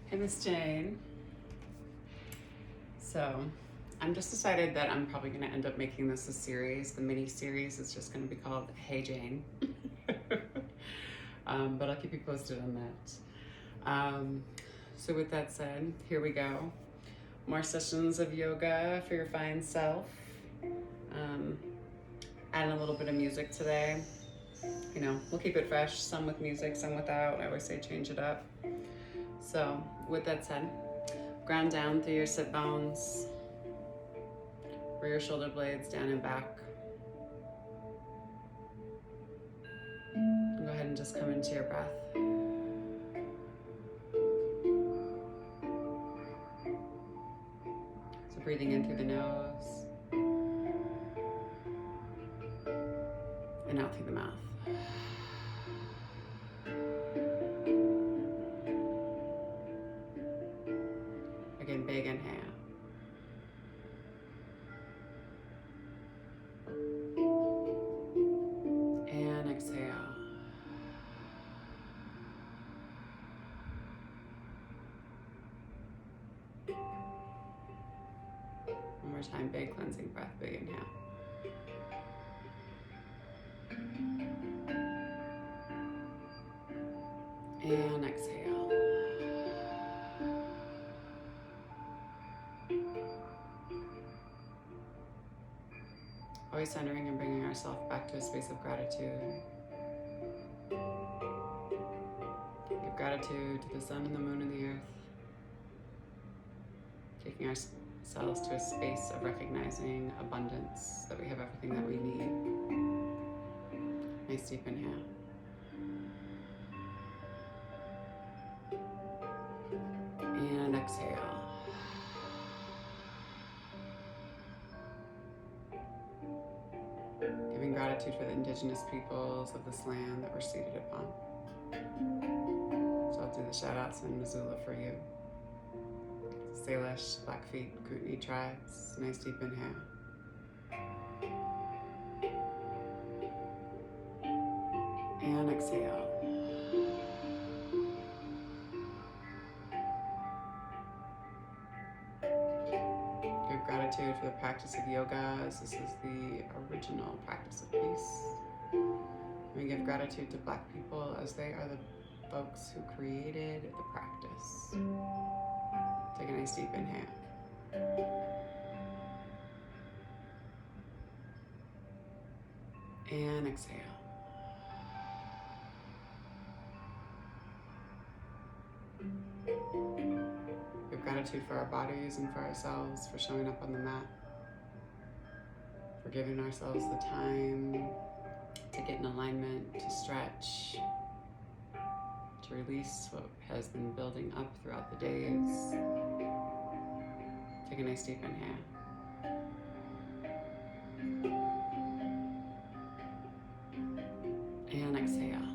Hey, Miss Jane. So, I'm just decided that I'm probably going to end up making this a series. The mini series is just going to be called Hey Jane. But I'll keep you posted on that. So with that said, here we go. More sessions of yoga for your fine self. Adding a little bit of music today. You know, we'll keep it fresh, some with music, some without. I always say change it up. So with that said, ground down through your sit bones, rear shoulder blades down and back. And go ahead and just come into your breath. So breathing in through the nose and out through the mouth. Again, big inhale. And exhale. One more time, big cleansing breath, big inhale. And exhale. Always centering and bringing ourselves back to a space of gratitude. Give gratitude to the sun and the moon and the earth. Taking ourselves to a space of recognizing abundance, that we have everything that we need. Nice deep inhale. And exhale. Giving gratitude for the indigenous peoples of this land that we're seated upon. So I'll do the shout outs in Missoula for you. Salish, Blackfeet, Kootenai tribes. Nice deep inhale. And exhale. Give gratitude for the practice of yoga, as this is the original practice of peace. We give gratitude to Black people, as they are the folks who created the practice. Take a nice deep inhale. And exhale. Give gratitude for our bodies and for ourselves, for showing up on the mat, for giving ourselves the time to get in alignment, to stretch, to release what has been building up throughout the days. Take a nice deep inhale. And exhale.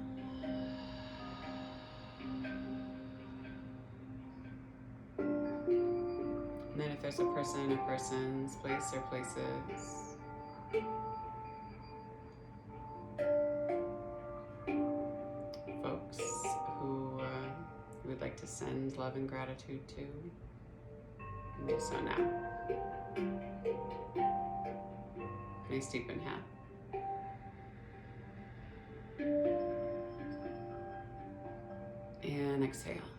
And then if there's a person or persons, place or places, folks who you would like to send love and gratitude to, and do so now. Nice deep inhale. And exhale.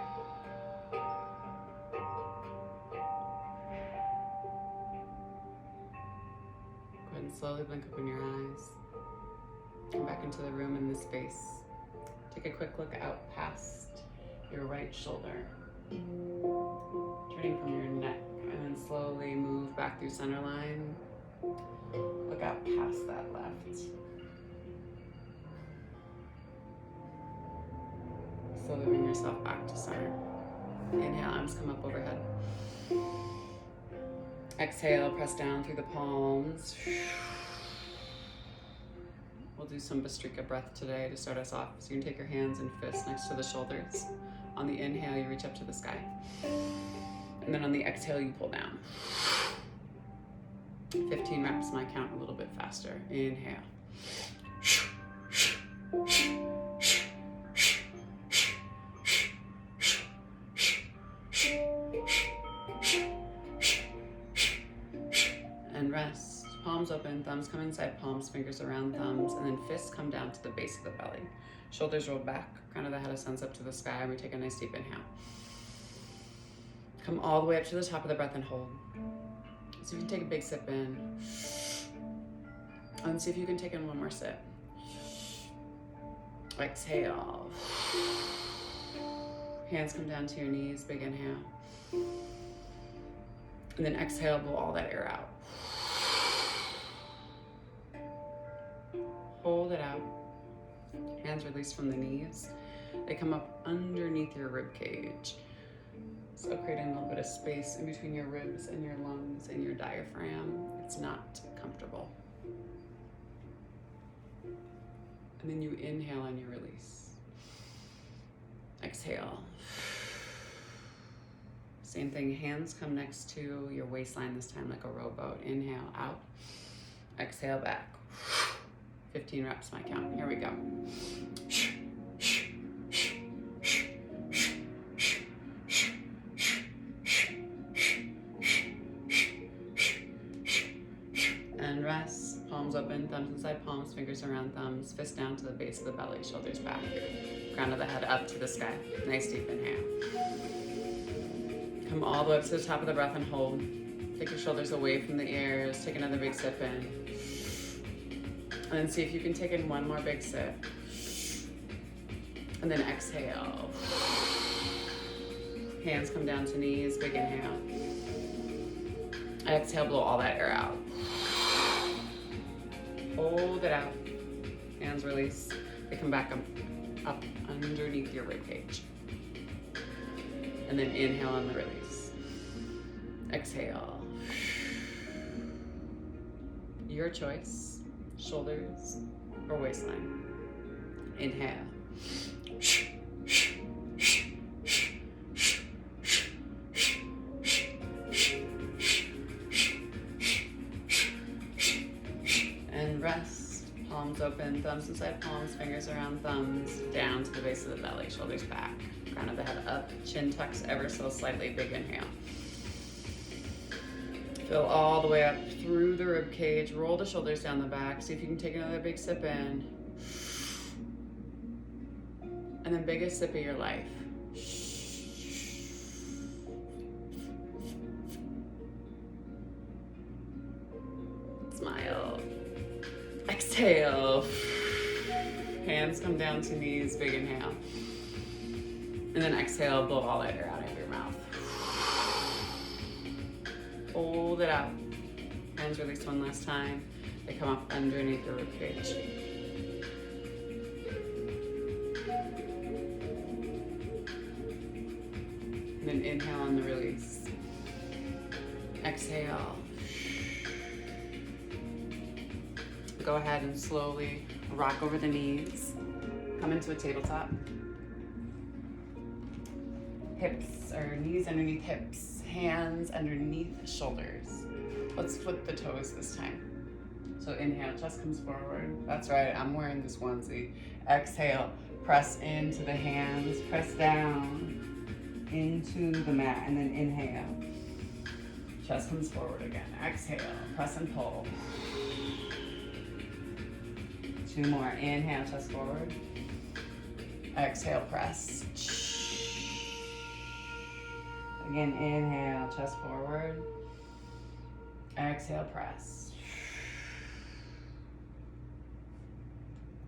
Go ahead and slowly blink open your eyes. Come back into the room and the space. Take a quick look out past your right shoulder, turning from your neck, and then slowly move back through center line. Look out past that left. Slowly bring yourself back to center. Inhale, arms come up overhead. Exhale, press down through the palms. We'll do some Bastrika breath today to start us off. So you can take your hands and fists next to the shoulders. On the inhale, you reach up to the sky. And then on the exhale, you pull down. 15 reps, and I count a little bit faster. Inhale. palms open, thumbs come inside palms, fingers around thumbs, and then fists come down to the base of the belly. Shoulders rolled back, crown of the head ascends up to the sky. We take a nice deep inhale. Come all the way up to the top of the breath and hold. So you can take a big sip in. And see if you can take in one more sip. Exhale. Hands come down to your knees, big inhale. And then exhale, blow all that air out. Hold it out. Hands release from the knees. They come up underneath your rib cage. So creating a little bit of space in between your ribs and your lungs and your diaphragm. It's not comfortable. And then you inhale and you release. Exhale. Same thing, hands come next to your waistline this time like a rowboat. Inhale out, exhale back. 15 reps, my count. Here we go. And rest, palms open, thumbs inside palms, fingers around thumbs, fists down to the base of the belly, shoulders back. Crown of the head up to the sky. Nice deep inhale. Come all the way up to the top of the breath and hold. Take your shoulders away from the ears. Take another big sip in. And then see if you can take in one more big sip. And then exhale. Hands come down to knees, big inhale. Exhale, blow all that air out. Hold it out. Hands release. They come back up underneath your rib cage. And then inhale and release. Exhale. Your choice, shoulders or waistline. Inhale. And rest. Palms open, thumbs inside palms, fingers around thumbs, down to the base of the belly, shoulders back. Crown of the head up, chin tucks ever so slightly, big inhale. Fill all the way up through the rib cage, roll the shoulders down the back, see if you can take another big sip in. And then biggest sip of your life. Smile. Exhale. Hands come down to knees, big inhale. And then exhale, blow all that air out of your mouth. Hold it out. Hands release one last time. They come up underneath your ribcage. And then inhale on the release. Exhale. Go ahead and slowly rock over the knees. Come into a tabletop. Hips or knees underneath hips, hands underneath shoulders. Let's flip the toes this time. So inhale, chest comes forward. That's right, I'm wearing this onesie. Exhale, press into the hands, press down into the mat, and then inhale. Chest comes forward again. Exhale, press and pull. 2 more. Inhale, chest forward. Exhale, press. Again, inhale, chest forward. Exhale, press.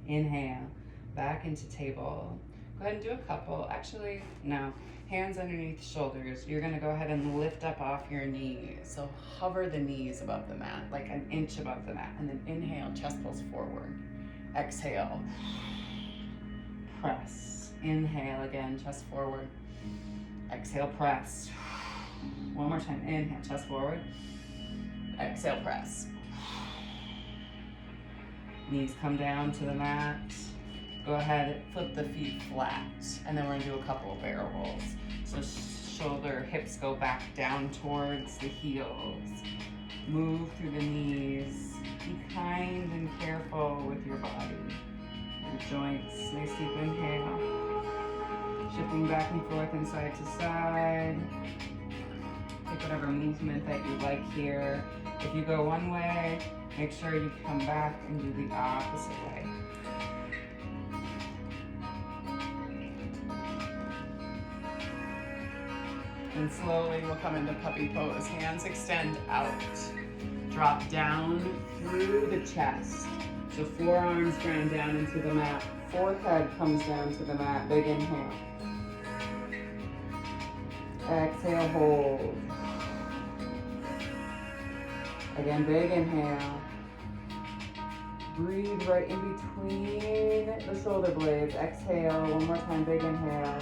Inhale, back into table. Go ahead and do a couple. Actually, no. Hands underneath shoulders. You're gonna go ahead and lift up off your knees. So hover the knees above the mat, like an inch above the mat. And then inhale, chest pulls forward. Exhale, press. Inhale again, chest forward. Exhale, press. One more time. Inhale, chest forward. Exhale, press. Knees come down to the mat. Go ahead, flip the feet flat. And then we're gonna do a couple of barrel rolls. So shoulder, hips go back down towards the heels. Move through the knees. Be kind and careful with your body. Your joints. Nice deep inhale. Shifting back and forth and side to side. Take whatever movement that you like here. If you go one way, Make sure you come back and do the opposite way. And slowly we'll come into puppy pose. Hands extend out. Drop down through the chest. So forearms ground down into the mat. Forehead comes down to the mat. Big inhale. Exhale, hold. Again, big inhale. Breathe right in between the shoulder blades. Exhale, one more time, big inhale.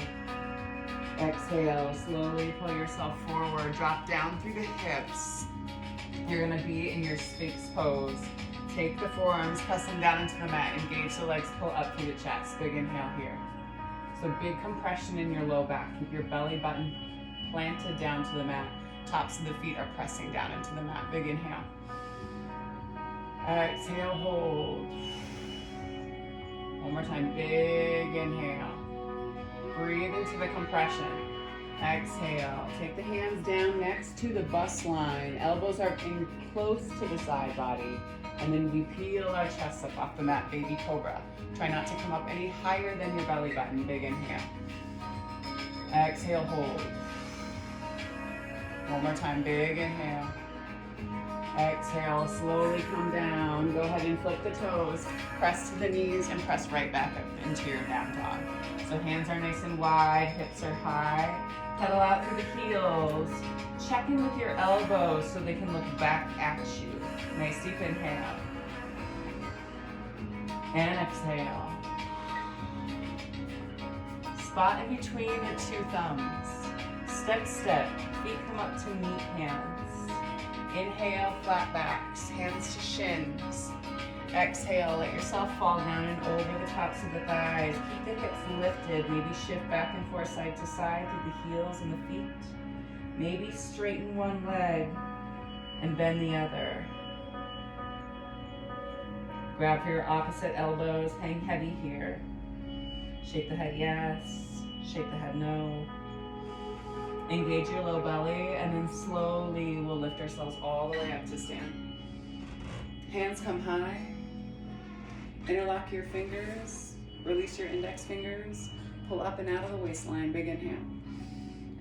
Exhale, slowly pull yourself forward. Drop down through the hips. You're gonna be in your Sphinx pose. Take the forearms, press them down into the mat. Engage the legs, pull up through the chest. Big inhale here. So big compression in your low back. Keep your belly button planted down to the mat. Tops of the feet are pressing down into the mat. Big inhale. Exhale, hold. One more time, big inhale. Breathe into the compression. Exhale. Take the hands down next to the bust line. Elbows are in close to the side body. And then we peel our chest up off the mat, baby cobra. Try not to come up any higher than your belly button. Big inhale. Exhale, hold. One more time, big inhale. Exhale, slowly come down. Go ahead and flip the toes. Press to the knees and press right back up into your down dog. So hands are nice and wide, hips are high. Pedal out through the heels. Check in with your elbows so they can look back at you. Nice deep inhale. And exhale. Spot in between the two thumbs. Step, step. Feet come up to meet hands. Inhale, flat backs, hands to shins. Exhale, let yourself fall down and over the tops of the thighs. Keep the hips lifted. Maybe shift back and forth side to side through the heels and the feet. Maybe straighten one leg and bend the other. Grab your opposite elbows, hang heavy here. Shake the head yes, shake the head no. Engage your low belly, and then slowly we'll lift ourselves all the way up to stand. Hands come high. Interlock your fingers. Release your index fingers. Pull up and out of the waistline. Big inhale.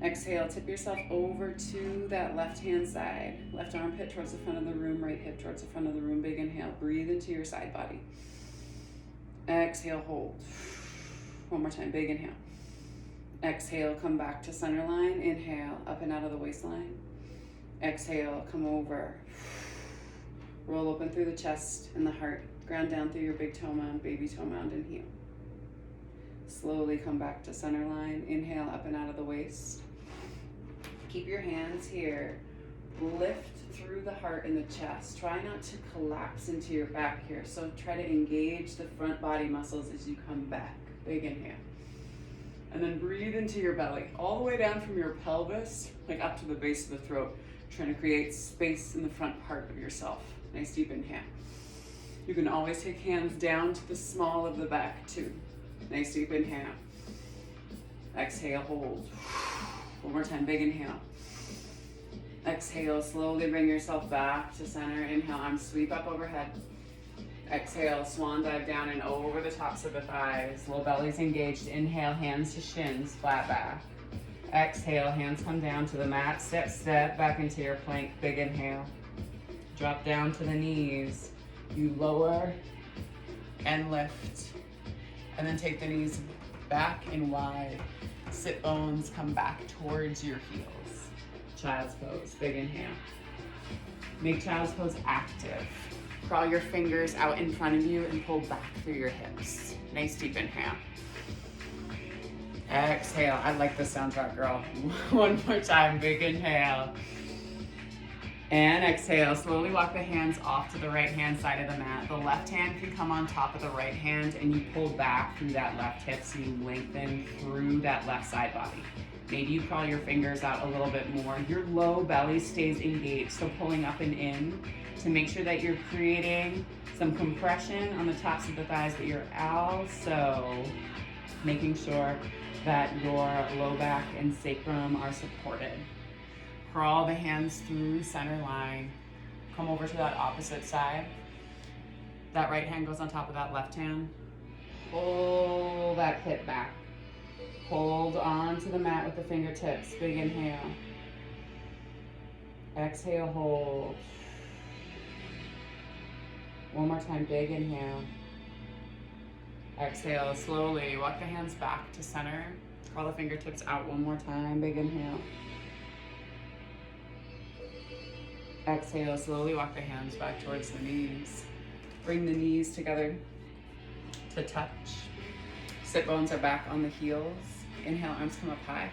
Exhale, tip yourself over to that left hand side. Left armpit towards the front of the room, right hip towards the front of the room. Big inhale. Breathe into your side body. Exhale, hold. One more time. Big inhale. Exhale, come back to center line. Inhale, up and out of the waistline. Exhale, come over. Roll open through the chest and the heart. Ground down through your big toe mound, baby toe mound, and heel. Slowly come back to center line. Inhale, up and out of the waist. Keep your hands here. Lift through the heart and the chest. Try not to collapse into your back here. So try to engage the front body muscles as you come back. Big inhale. And then breathe into your belly, all the way down from your pelvis, like up to the base of the throat, trying to create space in the front part of yourself. Nice deep inhale. You can always take hands down to the small of the back too. Nice deep inhale. Exhale, hold. One more time, big inhale. Exhale, slowly bring yourself back to center. Inhale, arms sweep up overhead. Exhale, swan dive down and over the tops of the thighs. Low belly's engaged. Inhale, hands to shins, flat back. Exhale, hands come down to the mat. Step, step back into your plank. Big inhale. Drop down to the knees. You lower and lift. And then take the knees back and wide. Sit bones come back towards your heels. Child's pose. Big inhale. Make child's pose active. Crawl your fingers out in front of you and pull back through your hips. Nice deep inhale. Exhale. I like the soundtrack, girl. One more time. Big inhale. And exhale. Slowly walk the hands off to the right hand side of the mat. The left hand can come on top of the right hand and you pull back through that left hip so you lengthen through that left side body. Maybe you crawl your fingers out a little bit more. Your low belly stays engaged, so pulling up and in to make sure that you're creating some compression on the tops of the thighs, but you're also making sure that your low back and sacrum are supported. Crawl the hands through center line. Come over to that opposite side. That right hand goes on top of that left hand. Pull that hip back. Hold on to the mat with the fingertips. Big inhale. Exhale, hold. One more time, big inhale. Exhale, slowly walk the hands back to center. Curl the fingertips out one more time, big inhale. Exhale, slowly walk the hands back towards the knees. Bring the knees together to touch. Sit bones are back on the heels. Inhale, arms come up high.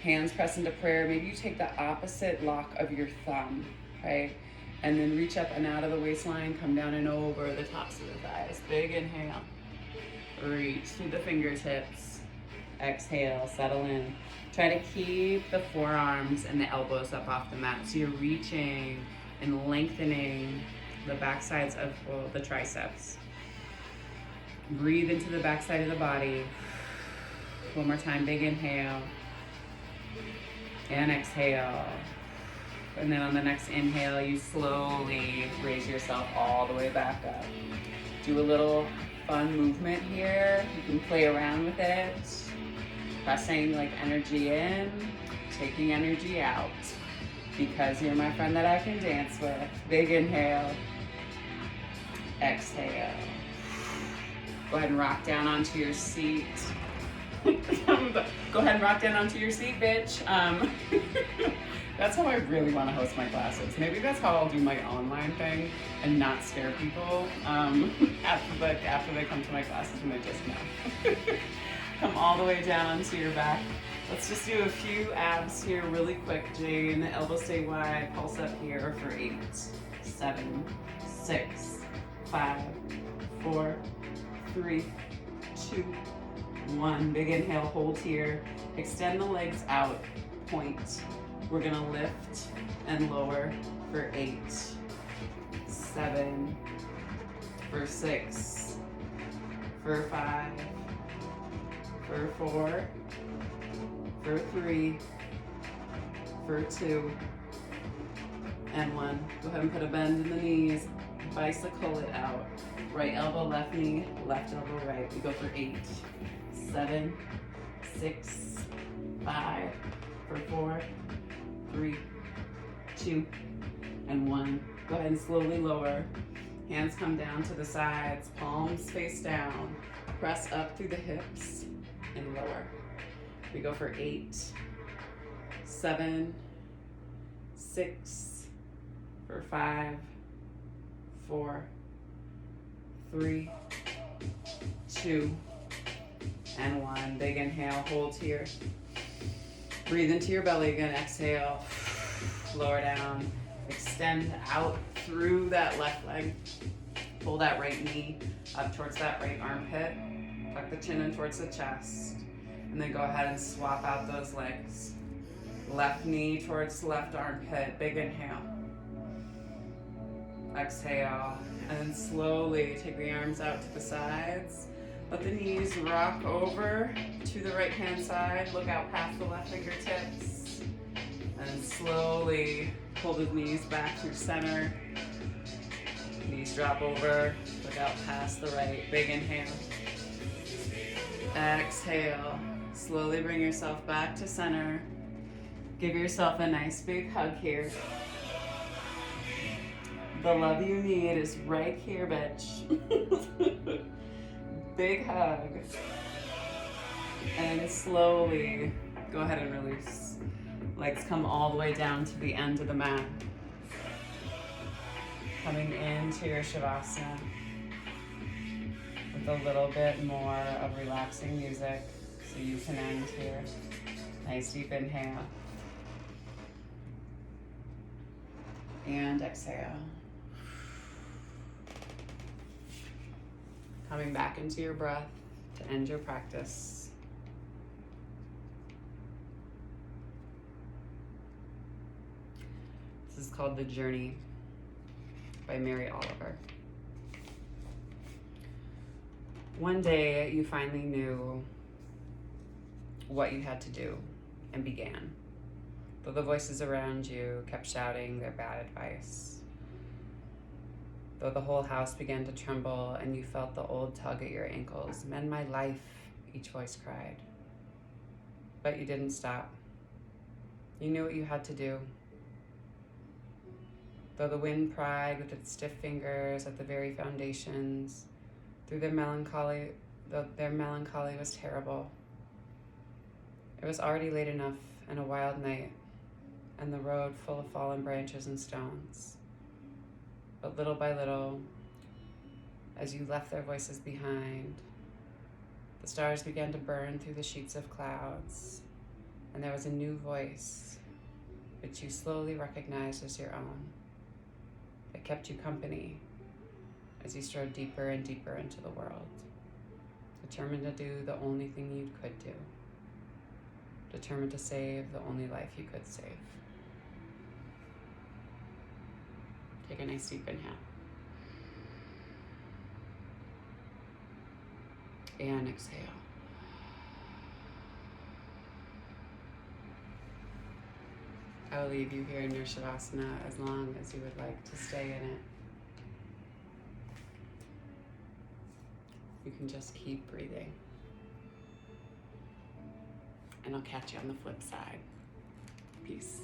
Hands press into prayer. Maybe you take the opposite lock of your thumb, right? And then reach up and out of the waistline, come down and over the tops of the thighs. Big inhale. Reach through the fingertips. Exhale, settle in. Try to keep the forearms and the elbows up off the mat. So you're reaching and lengthening the back sides of the triceps. Breathe into the back side of the body. One more time, big inhale. And exhale. And then on the next inhale, you slowly raise yourself all the way back up. Do a little fun movement here. You can play around with it. Pressing like energy in, taking energy out. Because you're my friend that I can dance with. Big inhale. Exhale. Go ahead and rock down onto your seat. Go ahead and rock down onto your seat, bitch. That's how I really want to host my classes. Maybe that's how I'll do my online thing and not scare people after they come to my classes and they just know. Come all the way down onto your back. Let's just do a few abs here really quick, Jane. Elbows stay wide, pulse up here for 8, 7, 6, 5, 4, 3, 2, 1. Big inhale, hold here. Extend the legs out, point. We're gonna lift and lower for 8, 7, for 6, for 5, for 4, for 3, for 2, and 1. Go ahead and put a bend in the knees, bicycle it out. Right elbow, left knee, left elbow, right. We go for 8, 7, 6, 5, for 4, 3, 2, and 1. Go ahead and slowly lower. Hands come down to the sides, palms face down. Press up through the hips and lower. We go for 8, 7, 6, for 5, 4, 3, 2, and 1. Big inhale, hold here. Breathe into your belly again, exhale. Lower down, extend out through that left leg. Pull that right knee up towards that right armpit. Tuck the chin in towards the chest. And then go ahead and swap out those legs. Left knee towards left armpit, big inhale. Exhale, and then slowly take the arms out to the sides. Let the knees rock over to the right hand side. Look out past the left fingertips. And slowly pull the knees back through center. Knees drop over. Look out past the right. Big inhale. Exhale. Slowly bring yourself back to center. Give yourself a nice big hug here. The love you need is right here, bitch. Big hug. And slowly go ahead and release. Legs come all the way down to the end of the mat. Coming into your Shavasana with a little bit more of relaxing music so you can end here. Nice deep inhale. And exhale. Coming back into your breath to end your practice. This is called The Journey by Mary Oliver. One day you finally knew what you had to do and began. Though the voices around you kept shouting their bad advice. though the whole house began to tremble and you felt the old tug at your ankles. "Mend my life," each voice cried. But you didn't stop. You knew what you had to do. Though the wind pried with its stiff fingers at the very foundations, though their melancholy was terrible. It was already late enough and a wild night, and the road full of fallen branches and stones. But little by little, as you left their voices behind, the stars began to burn through the sheets of clouds, and there was a new voice, which you slowly recognized as your own, that kept you company as you strode deeper and deeper into the world, determined to do the only thing you could do, determined to save the only life you could save. Take a nice deep inhale. And exhale. I'll leave you here in your Shavasana as long as you would like to stay in it. You can just keep breathing. And I'll catch you on the flip side. Peace.